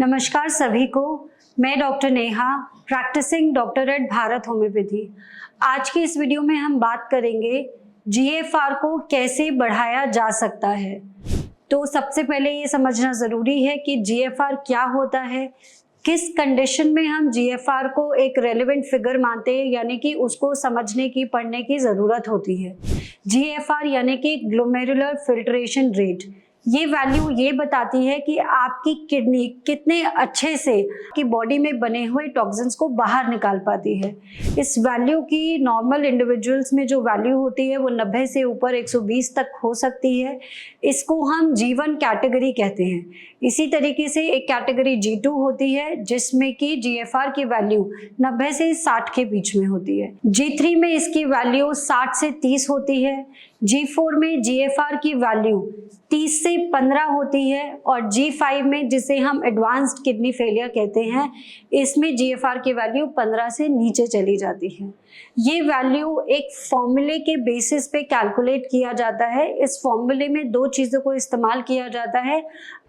नमस्कार सभी को। मैं doctor Neha, practising doctor at Bharat homeopathy. आज की इस वीडियो में हम बात करेंगे जीएफआर को कैसे बढ़ाया जा सकता है। तो सबसे पहले ये समझना ज़रूरी है कि जीएफआर क्या होता है, किस कंडीशन में हम जीएफआर को एक रेलेवेंट फिगर मानते हैं, यानी कि उसको समझने की पढ़ने की ज़रूरत होती है। जीएफआर यानी कि ग्लोमेरुलर फिल्ट्रेशन रेट, ये वैल्यू ये बताती है कि आपकी किडनी कितने अच्छे से आपकी बॉडी में बने हुए टॉक्सिन्स को बाहर निकाल पाती है। इस वैल्यू की नॉर्मल इंडिविजुअल्स में जो वैल्यू होती है वो 90 से ऊपर 120 तक हो सकती है। इसको हम G1 कैटेगरी कहते हैं। इसी तरीके से एक कैटेगरी G2 होती है जिसमें कि जीएफआर की वैल्यू 90 से 60 के बीच में होती है। G3 में इसकी वैल्यू 60 से 30 होती है। G4 में जीएफआर की वैल्यू 30 से 15 होती है और G5 में, जिसे हम एडवांस्ड किडनी फेलियर कहते हैं, इसमें जीएफआर की वैल्यू 15 से नीचे चली जाती है। ये वैल्यू एक फॉर्मूले के बेसिस पे कैलकुलेट किया जाता है। इस फॉर्मूले में दो चीज़ों को इस्तेमाल किया जाता है।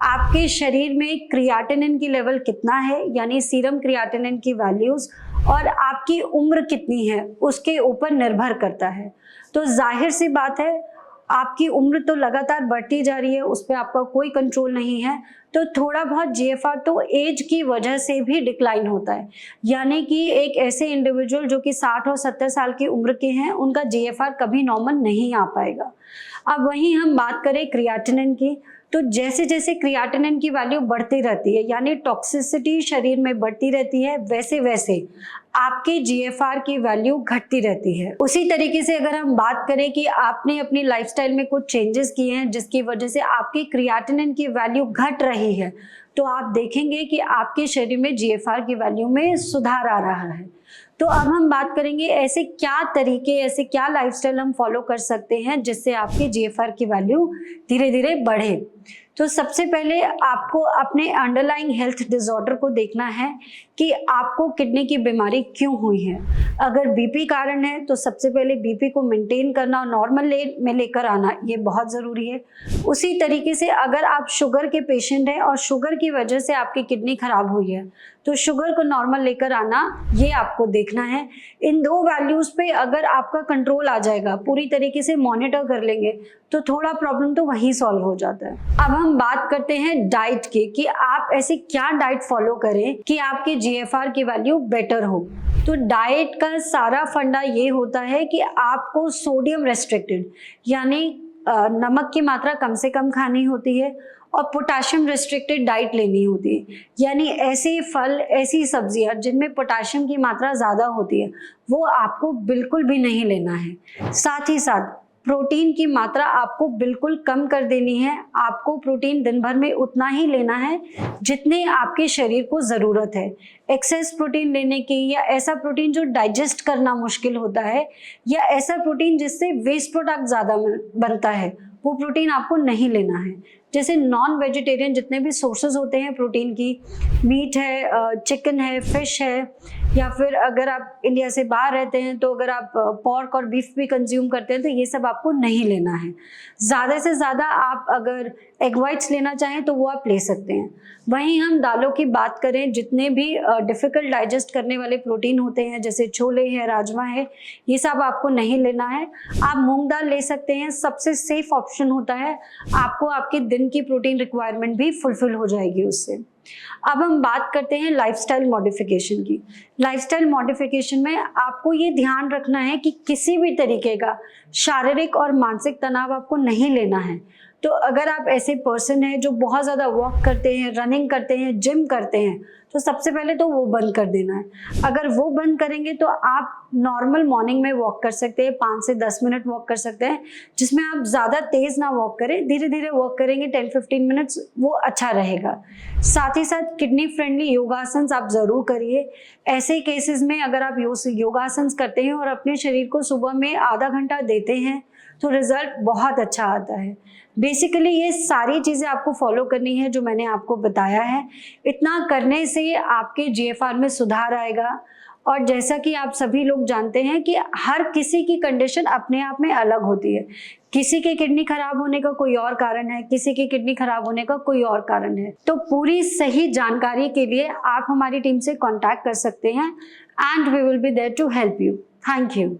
आपके शरीर में क्रिएटिनिन की लेवल कितना है, यानी सीरम क्रिएटिनिन की वैल्यूज़, और आपकी उम्र कितनी है उसके ऊपर निर्भर करता है। तो जाहिर सी बात है, आपकी उम्र तो लगातार बढ़ती जा रही है, उस पर आपका कोई कंट्रोल नहीं है, तो थोड़ा बहुत जीएफआर तो एज की वजह से भी डिक्लाइन होता है। यानी कि एक ऐसे इंडिविजुअल जो कि 60 और 70 साल की उम्र के हैं, उनका जीएफआर कभी नॉर्मल नहीं आ पाएगा। अब वहीं हम बात करें क्रिएटिनिन की, तो जैसे जैसे क्रिएटिनिन की वैल्यू बढ़ती रहती है, यानी टॉक्सिसिटी शरीर में बढ़ती रहती है, वैसे वैसे आपके जीएफआर की वैल्यू घटती रहती है। उसी तरीके से अगर हम बात करें कि आपने अपनी लाइफस्टाइल में कुछ चेंजेस किए हैं जिसकी वजह से आपकी क्रिएटिनिन की वैल्यू घट रही है, तो आप देखेंगे कि आपके शरीर में जीएफआर की वैल्यू में सुधार आ रहा है। तो अब हम बात करेंगे ऐसे क्या तरीके, ऐसे क्या लाइफस्टाइल हम फॉलो कर सकते हैं जिससे आपके जीएफआर की वैल्यू धीरे धीरे बढ़े। तो सबसे पहले आपको अपने अंडरलाइंग हेल्थ डिसऑर्डर को देखना है कि आपको किडनी की बीमारी क्यों हुई है। अगर बीपी कारण है तो सबसे पहले बीपी को मेंटेन करना और नॉर्मल में लेकर आना, ये बहुत ज़रूरी है। उसी तरीके से अगर आप शुगर के पेशेंट हैं और शुगर की वजह से आपकी किडनी खराब हुई है, तो शुगर को नॉर्मल लेकर आना, ये आपको देखना है। इन दो वैल्यूज़ पे अगर आपका कंट्रोल आ जाएगा, पूरी तरीके से मॉनिटर कर लेंगे, तो थोड़ा प्रॉब्लम तो वहीं सॉल्व हो जाता है। अब हम बात करते हैं डाइट की, कि आप ऐसे क्या डाइट फॉलो करें कि आपके जीएफआर की वैल्यू बेटर हो। तो डाइट का सारा फंडा ये होता है कि आपको सोडियम रेस्ट्रिक्टेड, यानी नमक की मात्रा कम से कम खानी होती है, और पोटाशियम रेस्ट्रिक्टेड डाइट लेनी होती है, यानी ऐसे फल, ऐसी सब्जियां जिनमें पोटाशियम की मात्रा ज़्यादा होती है, वो आपको बिल्कुल भी नहीं लेना है। साथ ही साथ प्रोटीन की मात्रा आपको बिल्कुल कम कर देनी है। आपको प्रोटीन दिन भर में उतना ही लेना है जितने आपके शरीर को ज़रूरत है। एक्सेस प्रोटीन लेने की, या ऐसा प्रोटीन जो डाइजेस्ट करना मुश्किल होता है, या ऐसा प्रोटीन जिससे वेस्ट प्रोडक्ट ज़्यादा बनता है, वो प्रोटीन आपको नहीं लेना है। जैसे नॉन वेजिटेरियन जितने भी सोर्सेज होते हैं प्रोटीन की, मीट है, चिकन है, फिश है, या फिर अगर आप इंडिया से बाहर रहते हैं तो अगर आप पॉर्क और बीफ भी कंज्यूम करते हैं, तो ये सब आपको नहीं लेना है। ज़्यादा से ज़्यादा आप अगर एग वाइट्स लेना चाहें तो वो आप ले सकते हैं। वहीं हम दालों की बात करें, जितने भी डिफ़िकल्ट डाइजेस्ट करने वाले प्रोटीन होते हैं, जैसे छोले हैं, राजमा है, ये सब आपको नहीं लेना है। आप मूंग दाल ले सकते हैं, सबसे सेफ ऑप्शन होता है। आपको आपके दिन की प्रोटीन रिक्वायरमेंट भी फुलफिल हो जाएगी उससे। अब हम बात करते हैं लाइफस्टाइल मॉडिफिकेशन की। लाइफस्टाइल मॉडिफिकेशन में आपको ये ध्यान रखना है कि किसी भी तरीके का शारीरिक और मानसिक तनाव आपको नहीं लेना है। तो अगर आप ऐसे पर्सन हैं जो बहुत ज़्यादा वॉक करते हैं, रनिंग करते हैं, जिम करते हैं, तो सबसे पहले तो वो बंद कर देना है। अगर वो बंद करेंगे तो आप नॉर्मल मॉर्निंग में वॉक कर सकते हैं, 5 से 10 मिनट वॉक कर सकते हैं, जिसमें आप ज़्यादा तेज़ ना वॉक करें, धीरे धीरे वॉक करेंगे 10-15 मिनट्स, वो अच्छा रहेगा। साथ ही साथ किडनी फ्रेंडली योगासन्स आप ज़रूर करिए। ऐसे केसेस में अगर आप योगासन्स करते हैं और अपने शरीर को सुबह में आधा घंटा देते हैं, तो रिज़ल्ट बहुत अच्छा आता है। बेसिकली ये सारी चीज़ें आपको फॉलो करनी है जो मैंने आपको बताया है। इतना करने से आपके जीएफआर में सुधार आएगा और जैसा कि आप सभी लोग जानते हैं कि हर किसी की कंडीशन अपने आप में अलग होती है। किसी की किडनी खराब होने का कोई और कारण है, किसी की किडनी खराब होने का कोई और कारण है। तो पूरी सही जानकारी के लिए आप हमारी टीम से कांटेक्ट कर सकते हैं and we will be there to help you. Thank you.